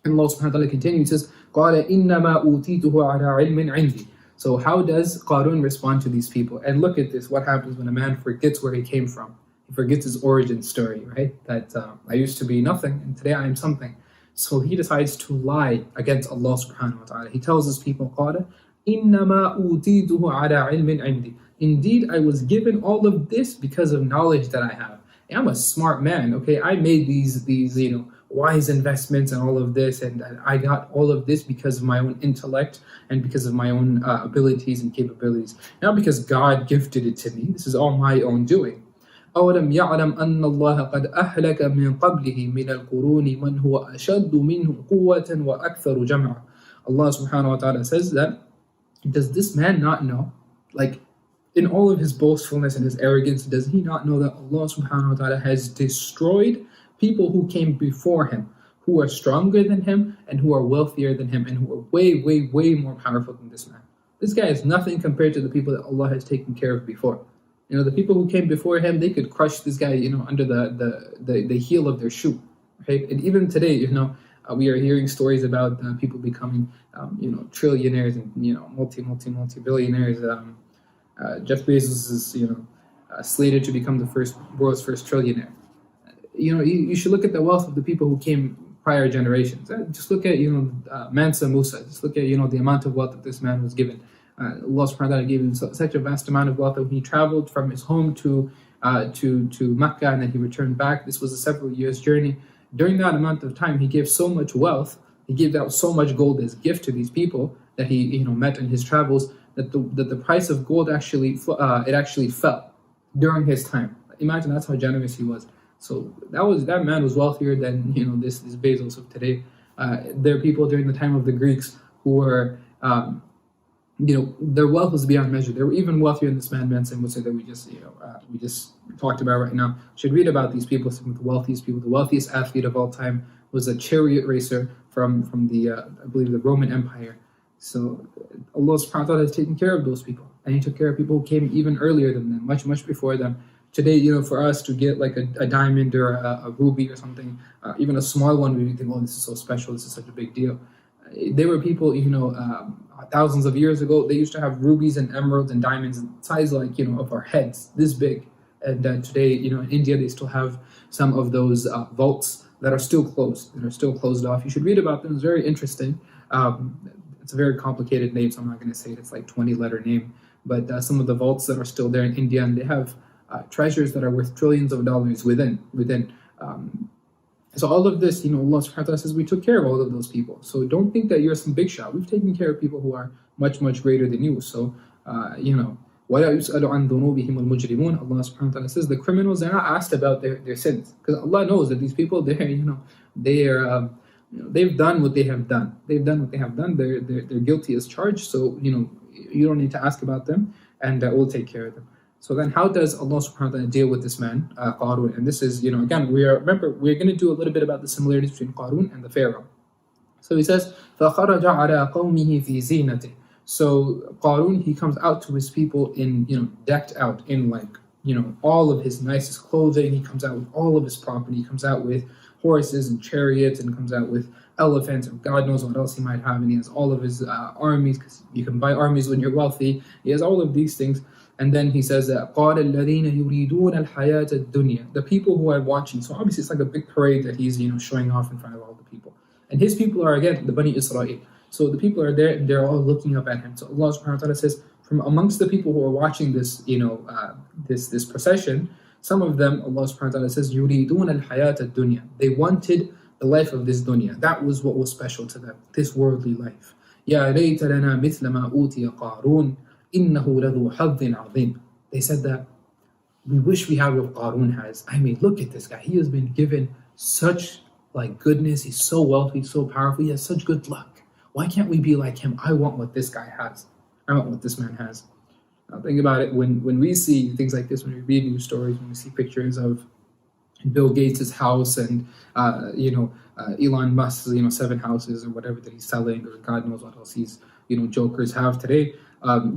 And Allah subhanahu wa ta'ala continues, says, قَالَ إِنَّمَا أُوتِيتُهُ عَلَىٰ عِلْمٍ عِنْدِي. So how does Qarun respond to these people? And look at this, what happens when a man forgets where he came from. He forgets his origin story, right? That I used to be nothing and today I am something. So he decides to lie against Allah subhanahu wa ta'ala. He tells his people, قَالَ إِنَّمَا أُوتِيتُهُ عَلَىٰ عِلْمٍ عِنْدِي. Indeed, I was given all of this because of knowledge that I have. I'm a smart man, okay? I made these wise investments and all of this, and I got all of this because of my own intellect and because of my own abilities and capabilities. Not because God gifted it to me. This is all my own doing. أَوَلَمْ يَعْلَمْ أَنَّ اللَّهَ قَدْ أَهْلَكَ مِنْ قَبْلِهِ مِنَ الْقُرُونِ مَنْ هُوَ أَشَدُّ مِنْهُ قُوَّةً وَأَكْثَرُ جَمْعًا. Allah subhanahu wa ta'ala says that, does this man not know? Like, in all of his boastfulness and his arrogance, does he not know that Allah subhanahu wa ta'ala has destroyed people who came before him, who are stronger than him and who are wealthier than him and who are way, way, way more powerful than this man? This guy is nothing compared to the people that Allah has taken care of before. The people who came before him, they could crush this guy, under the heel of their shoe. Right? And even today, we are hearing stories about people becoming, trillionaires and, multi-billionaires. Jeff Bezos is, slated to become the world's first trillionaire. You should look at the wealth of the people who came prior generations. Just look at, Mansa Musa. Just look at, the amount of wealth that this man was given. Allah subhanahu wa ta'ala gave him such a vast amount of wealth that when he traveled from his home to Mecca and then he returned back, this was a several years journey. During that amount of time, he gave so much wealth, he gave out so much gold as gift to these people that he met in his travels, that the price of gold actually fell during his time. Imagine that's how generous he was. So that man was wealthier than this Bezos of today. There are people during the time of the Greeks who were their wealth was beyond measure. They were even wealthier than this man Manson would say that we just talked about right now. You should read about these people, some of the wealthiest people. The wealthiest athlete of all time was a chariot racer from the I believe the Roman Empire. So Allah subhanahu wa ta'ala has taken care of those people. And he took care of people who came even earlier than them, much, much before them. Today, for us to get like a diamond or a ruby or something, even a small one, we think, oh, this is so special, this is such a big deal. There were people, thousands of years ago, they used to have rubies and emeralds and diamonds in size like, of our heads, this big. And today, in India, they still have some of those vaults that are still closed off. You should read about them. It's very interesting. It's a very complicated name, so I'm not going to say it. It's like 20-letter name. But some of the vaults that are still there in India, and they have treasures that are worth trillions of dollars within. So all of this, Allah subhanahu wa ta'ala says we took care of all of those people. So don't think that you're some big shot. We've taken care of people who are much, much greater than you. So, وَلَا يُسْأَلُ عَنْ ذُنُوبِهِمُ الْمُجْرِمُونَ. Allah subhanahu wa ta'ala says the criminals are not asked about their sins. Because Allah knows that these people, they've done what they have done. They've done what they have done. They're guilty as charged. So, you don't need to ask about them, and we'll take care of them. So then how does Allah subhanahu wa ta'ala deal with this man, Qarun? And this is, again, we're going to do a little bit about the similarities between Qarun and the Pharaoh. So he says, فَخَرَجَ عَلَىٰ قَوْمِهِ فِي زِينَتِهِ. So Qarun, he comes out to his people in, decked out in all of his nicest clothing. He comes out with all of his property. He comes out with horses and chariots, and comes out with elephants, and God knows what else he might have. And he has all of his armies, because you can buy armies when you're wealthy. He has all of these things. And then he says that قَالَ الَّذِينَ يُرِيدُونَ الْحَيَاةَ الدُّنْيَا. The people who are watching. So obviously it's like a big parade that he's showing off in front of all the people. And his people are, again, the Bani Israel. So the people are there and they're all looking up at him. So Allah subhanahu wa ta'ala says, from amongst the people who are watching this, this procession, some of them, Allah subhanahu wa ta'ala says, يُرِيدُونَ الْحَيَاةَ الدُّنْيا. They wanted the life of this dunya. That was what was special to them, this worldly life. يَا لَيْتَ لَنَا مِثْلَ مَا أُوتِيَ قَارُونَ. إِنَّهُ لَذُو حَظٍّ عَظِيمٍ. They said that we wish we had what Qarun has. I mean, look at this guy. He has been given such like goodness. He's so wealthy, so powerful. He has such good luck. Why can't we be like him? I want what this guy has. I want what this man has. Now think about it. When we see things like this, when we read news stories, when we see pictures of Bill Gates' house and Elon Musk's 7 houses or whatever that he's selling, or God knows what else these jokers have today.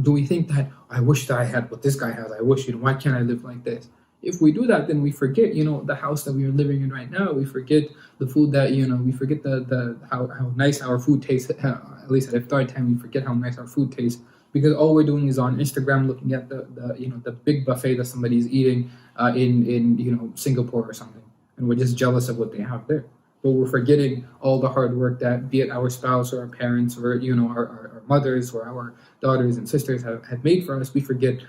Do we think that I wish that I had what this guy has? I wish, why can't I live like this? If we do that, then we forget, the house that we are living in right now. We forget the food that, we forget the how nice our food tastes. At least at iftar time, we forget how nice our food tastes, because all we're doing is on Instagram looking at the big buffet that somebody's eating in Singapore or something, and we're just jealous of what they have there. But we're forgetting all the hard work that, be it our spouse or our parents or our mothers or our daughters and sisters have made for us. We forget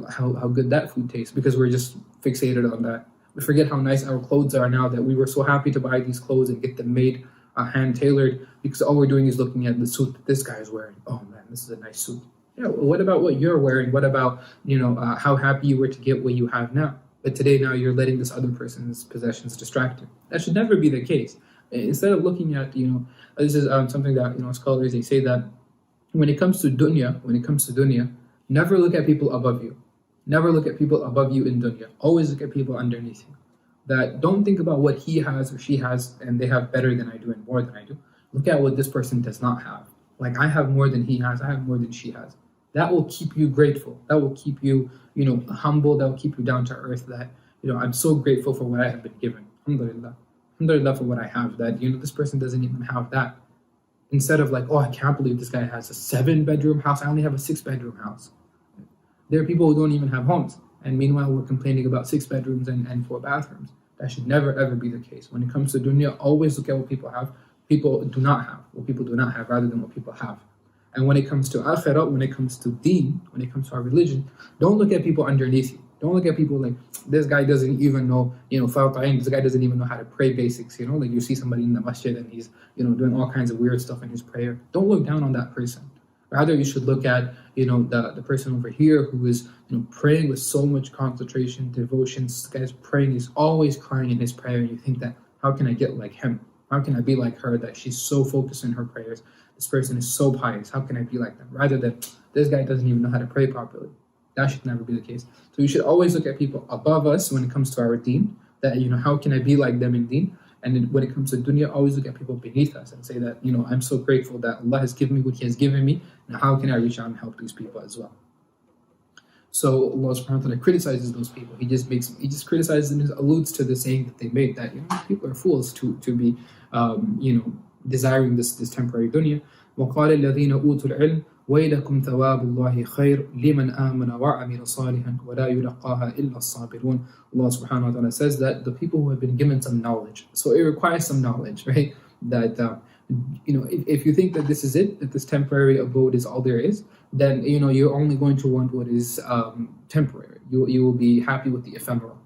how good that food tastes, because we're just fixated on that. We forget how nice our clothes are now, that we were so happy to buy these clothes and get them made hand tailored, because all we're doing is looking at the suit that this guy is wearing. Oh man, this is a nice suit. What about what you're wearing? What about how happy you were to get what you have now? But today, now you're letting this other person's possessions distract you. That should never be the case. Instead of looking at, this is something that, scholars, they say that when it comes to dunya, never look at people above you. Never look at people above you in dunya. Always look at people underneath you. That don't think about what he has or she has and they have better than I do and more than I do. Look at what this person does not have. Like, I have more than he has, I have more than she has. That will keep you grateful. That will keep you, humble. That will keep you down to earth. That, I'm so grateful for what I have been given. Alhamdulillah. Alhamdulillah for what I have. That, this person doesn't even have that. Instead of like, oh, I can't believe this guy has a 7-bedroom house. I only have a 6-bedroom house. There are people who don't even have homes. And meanwhile, we're complaining about 6 bedrooms and 4 bathrooms. That should never, ever be the case. When it comes to dunya, always look at what people have. People do not have. What people do not have, rather than what people have. And when it comes to akhirah, when it comes to deen, when it comes to our religion, don't look at people underneath you. Don't look at people like, this guy doesn't even know, farqain, this guy doesn't even know how to pray basics, like you see somebody in the masjid and he's, doing all kinds of weird stuff in his prayer. Don't look down on that person. Rather, you should look at, the person over here who is, praying with so much concentration, devotion. This guy's praying, he's always crying in his prayer, and you think that, how can I get like him? How can I be like her, that she's so focused in her prayers? This person is so pious. How can I be like them? Rather than, this guy doesn't even know how to pray properly. That should never be the case. So we should always look at people above us when it comes to our deen, that, how can I be like them in deen? And then when it comes to dunya, always look at people beneath us and say that, I'm so grateful that Allah has given me what He has given me. Now how can I reach out and help these people as well? So Allah subhanahu wa ta'ala criticizes those people. He just criticizes them and alludes to the saying that they made, that people are fools to be desiring this temporary dunya. وَقَالَ الَّذِينَ أُوتُوا الْعِلْمَ وَيْلَكُمْ ثَوَابُ اللَّهِ خَيْرٌ لِمَنْ آمَنَ وَعَمِلَ صَالِحًا وَلَا يُلَقَّاهَا إِلَّا الصَّابِرُونَ. Allah subhanahu wa ta'ala says that the people who have been given some knowledge, so it requires some knowledge, right? That if you think that this is it, that this temporary abode is all there is, then you're only going to want what is temporary. You will be happy with the ephemeral.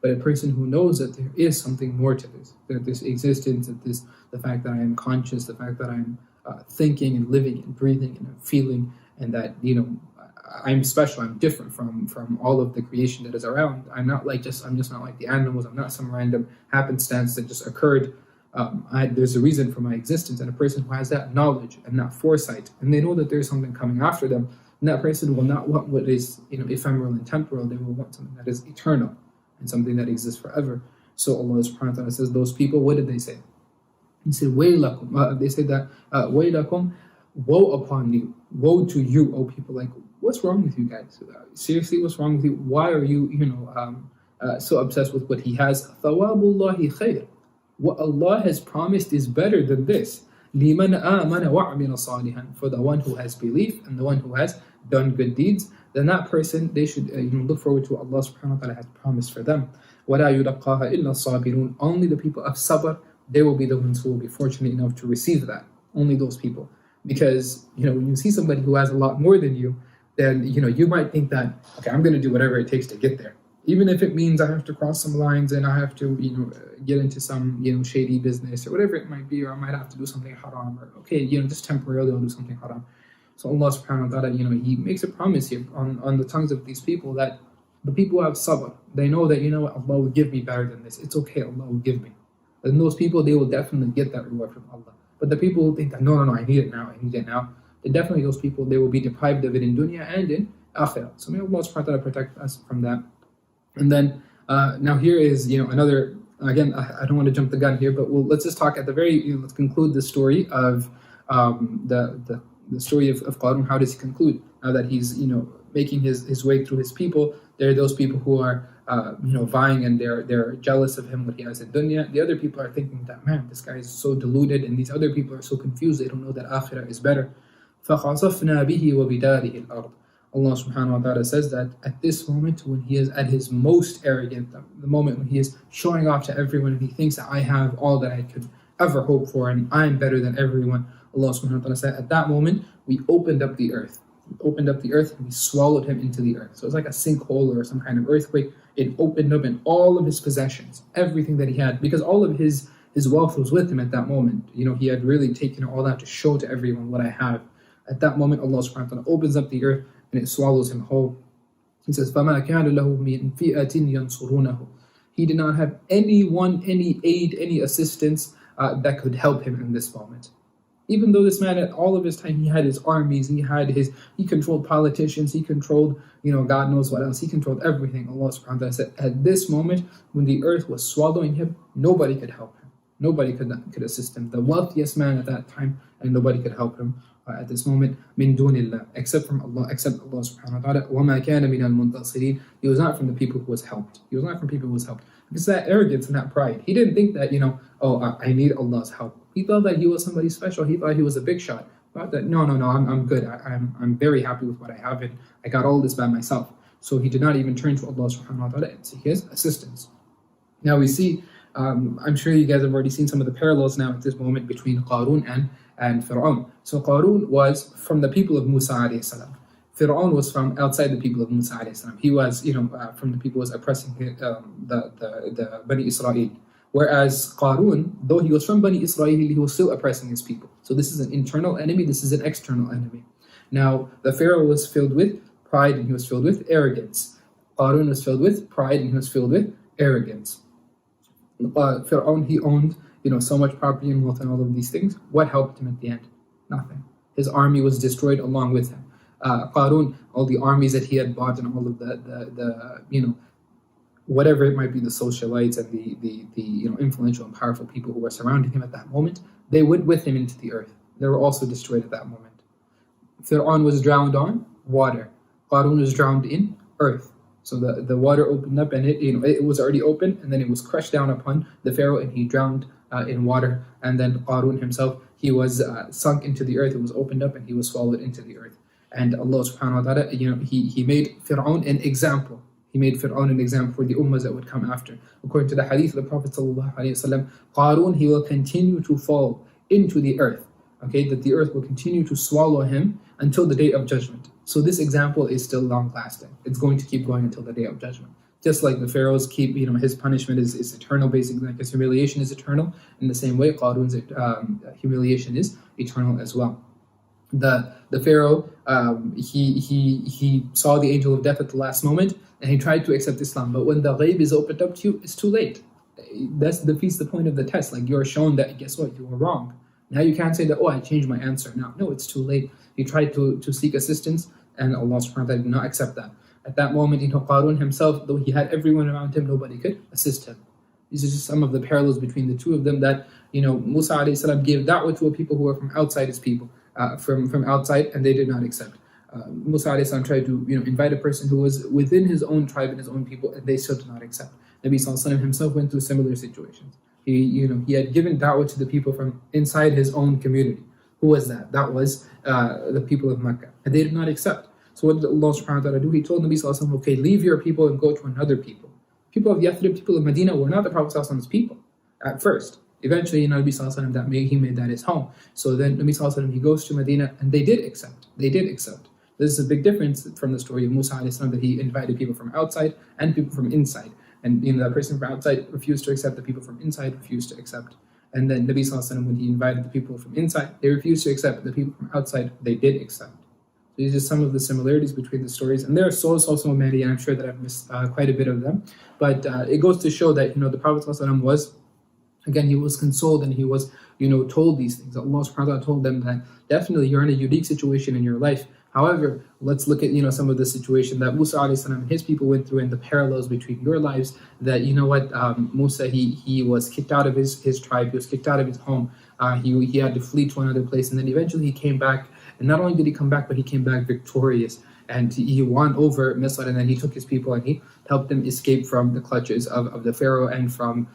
But a person who knows that there is something more to this, that this existence, that the fact that I am conscious, the fact that I'm thinking and living and breathing and feeling, and that I'm special, I'm different from all of the creation that is around. I'm just not like the animals. I'm not some random happenstance that just occurred. There's a reason for my existence. And a person who has that knowledge and that foresight, and they know that there's something coming after them, and that person will not want what is ephemeral and temporal. They will want something that is eternal and something that exists forever. So Allah subhanahu wa ta'ala says, those people, what did they say? He said, وَيْلَكُمْ. They said that, وَيْلَكُمْ, woe upon you, woe to you, O people. Like, what's wrong with you guys? Seriously, what's wrong with you? Why are you, so obsessed with what He has? ثَوَابُ اللَّهِ خَيْرٌ. What Allah has promised is better than this. لِمَنْ آمَنَ وَعَمِلَ صَالِحًا. For the one who has belief and the one who has done good deeds, then that person, they should look forward to what Allah subhanahu wa ta'ala has promised for them. وَلَا يُلَقَّاهَا إِلَّا الصَّابِرُونَ. Only the people of sabr, they will be the ones who will be fortunate enough to receive that. Only those people. Because, when you see somebody who has a lot more than you, then, you might think that, okay, I'm going to do whatever it takes to get there. Even if it means I have to cross some lines and I have to, get into some, shady business or whatever it might be, or I might have to do something haram, or, okay, just temporarily I'll do something haram. So Allah subhanahu wa ta'ala, He makes a promise here on the tongues of these people that the people who have sabr, they know that, Allah will give me better than this. It's okay, Allah will give me. And those people, they will definitely get that reward from Allah. But the people who think that, no, I need it now, then definitely those people, they will be deprived of it in dunya and in akhirah. So may Allah subhanahu wa ta'ala protect us from that. And then, now here is, another, again, I don't want to jump the gun here, but let's just talk at the very, let's conclude the story of the story of Qarun. How does he conclude? Now that he's, making his way through his people, there are those people who are, vying, and they're jealous of him, what he has in dunya. The other people are thinking that, man, this guy is so deluded, and these other people are so confused, they don't know that akhirah is better. فَخَسَفْنَا بِهِ وَبِدَارِهِ الْأَرْضِ. Allah subhanahu wa ta'ala says that at this moment, when he is at his most arrogant, the moment when he is showing off to everyone and he thinks that I have all that I could ever hope for and I'm better than everyone, Allah subhanahu wa ta'ala said, at that moment, we opened up the earth. We opened up the earth and we swallowed him into the earth. So it's like a sinkhole or some kind of earthquake. It opened up, and all of his possessions, everything that he had, because all of his wealth was with him at that moment. He had really taken all that to show to everyone what I have. At that moment, Allah subhanahu wa ta'ala opens up the earth and it swallows him whole. He says, فَمَا كَانَ لَهُ مِنْ فِئَةٍ يَنْصُرُونَهُ. He did not have anyone, any aid, any assistance that could help him in this moment. Even though this man, at all of his time, he had his armies, he controlled politicians, he controlled, God knows what else, he controlled everything. Allah subhanahu wa ta'ala said, at this moment, when the earth was swallowing him, nobody could help him. Nobody could assist him. The wealthiest man at that time, and nobody could help him at this moment, min dunillah, except Allah subhanahu wa ta'ala. وَمَا كَانَ مِنَ الْمُنْتَصِرِينَ. He was not from the people who was helped. Because that arrogance and that pride. He didn't think that, I need Allah's help. He thought that he was somebody special. He thought he was a big shot. He thought that, no, I'm good. I'm very happy with what I have, and I got all this by myself. So he did not even turn to Allah subhanahu wa ta'ala and seek his assistance. Now we see, I'm sure you guys have already seen some of the parallels now at this moment between Qarun and Fir'aun. So Qarun was from the people of Musa alayhi salam. Fir'aun was from outside the people of Musa alayhi salam. He was, from the people who was oppressing the Bani Israel. Whereas Qarun, though he was from Bani Israel, he was still oppressing his people. So this is an internal enemy, this is an external enemy. Now, the Pharaoh was filled with pride and he was filled with arrogance. Qarun was filled with pride and he was filled with arrogance. Fir'aun, he owned, so much property and wealth and all of these things. What helped him at the end? Nothing. His army was destroyed along with him. Qarun, all the armies that he had bought and all of the whatever it might be, the socialites and the influential and powerful people who were surrounding him at that moment, they went with him into the earth. They were also destroyed at that moment. Fir'aun was drowned on water. Qarun was drowned in earth. So the water opened up and it was already open, and then it was crushed down upon the Pharaoh and he drowned in water. And then Qarun himself, he was sunk into the earth. It was opened up and he was swallowed into the earth. And Allah subhanahu wa ta'ala, he made Fir'aun an example. He made Fir'aun an example for the ummahs that would come after. According to the hadith of the Prophet sallallahu alaihi wasallam, Qarun, he will continue to fall into the earth. Okay, that the earth will continue to swallow him until the day of judgment. So this example is still long lasting. It's going to keep going until the day of judgment. Just like the pharaohs keep, his punishment is eternal, basically, like his humiliation is eternal. In the same way, Qarun's humiliation is eternal as well. The pharaoh, he saw the angel of death at the last moment, and he tried to accept Islam. But when the ghaib is opened up to you, it's too late. That defeats the point of the test. Like, you're shown that, guess what, you were wrong. Now you can't say that, I changed my answer. No, it's too late. He tried to seek assistance, and Allah subhanahu wa ta'ala did not accept that. At that moment, Qarun himself, though he had everyone around him, nobody could assist him. These are just some of the parallels between the two of them, that, Musa alayhi salam gave da'wah to a people who were from outside his people, from outside, and they did not accept. Musa alayhi salam tried to, invite a person who was within his own tribe and his own people, and they still did not accept. Nabi sallallahu alaihi wasallam himself went through similar situations. He had given da'wah to the people from inside his own community. Who was that? That was the people of Mecca, and they did not accept. So what did Allah subhanahu wa ta'ala do? He told Nabi sallallahu alaihi wasallam, okay, leave your people and go to another people. People of Yathrib, people of Medina were not the Prophet sallallahu alaihi wasallam's people at first. Eventually, Nabi sallallahu alaihi wasallam, he made that his home. So then Nabi sallallahu alaihi wasallam, he goes to Medina, and they did accept. This is a big difference from the story of Musa alayhi salam, that he invited people from outside and people from inside. And that person from outside refused to accept, the people from inside refused to accept. And then Nabi sallallahu alaihi wasallam, when he invited the people from inside, they refused to accept, the people from outside, they did accept. these are some of the similarities between the stories, and there are so many, and I'm sure that I've missed quite a bit of them. But it goes to show that the Prophet ﷺ was, again, he was consoled and he was told these things. Allah subhanahu wa ta'ala told them that definitely you're in a unique situation in your life. However, let's look at some of the situation that Musa alayhi salam and his people went through, and the parallels between your lives. That Musa, he was kicked out of his tribe, he was kicked out of his home. He had to flee to another place, and then eventually he came back. And not only did he come back, but he came back victorious, and he won over Misr, and then he took his people and he helped them escape from the clutches of the Pharaoh and from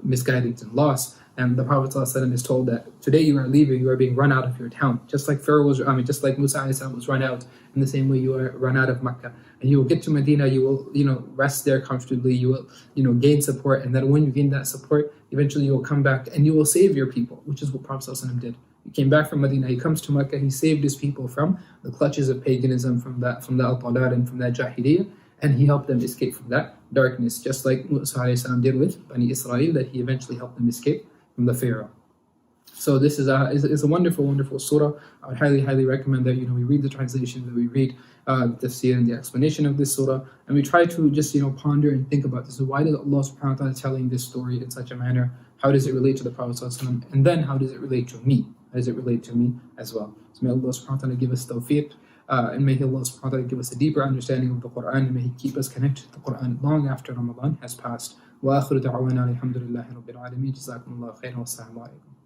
misguidance and loss. And the Prophet ﷺ is told that today you are leaving, you are being run out of your town, just like just like Musa was run out. In the same way, you are run out of Makkah, and you will get to Medina. You will rest there comfortably. You will gain support, and then when you gain that support, eventually you will come back and you will save your people, which is what Prophet ﷺ did. He came back from Medina. He comes to Makkah. He saved his people from the clutches of paganism, from the al-Talad and from that Jahiliyyah, and he helped them escape from that darkness, just like Musa ﷺ did with Bani Israel, that he eventually helped them escape from the Pharaoh. So this is a wonderful surah. I would highly recommend that we read the translation, that we read the tafsir and the explanation of this surah, and we try to just ponder and think about this. So why does Allah subhanahu wa ta'ala telling this story in such a manner? How does it relate to the Prophet ﷺ? And then how does it relate to me? How does it relate to me as well? So may Allah subhanahu wa ta'ala give us tawfiq, and may Allah subhanahu wa ta'ala give us a deeper understanding of the Quran, and may He keep us connected to the Quran long after Ramadan has passed. وآخر دعوانا الحمد لله رب العالمين جزاكم الله خيرا والسلام عليكم.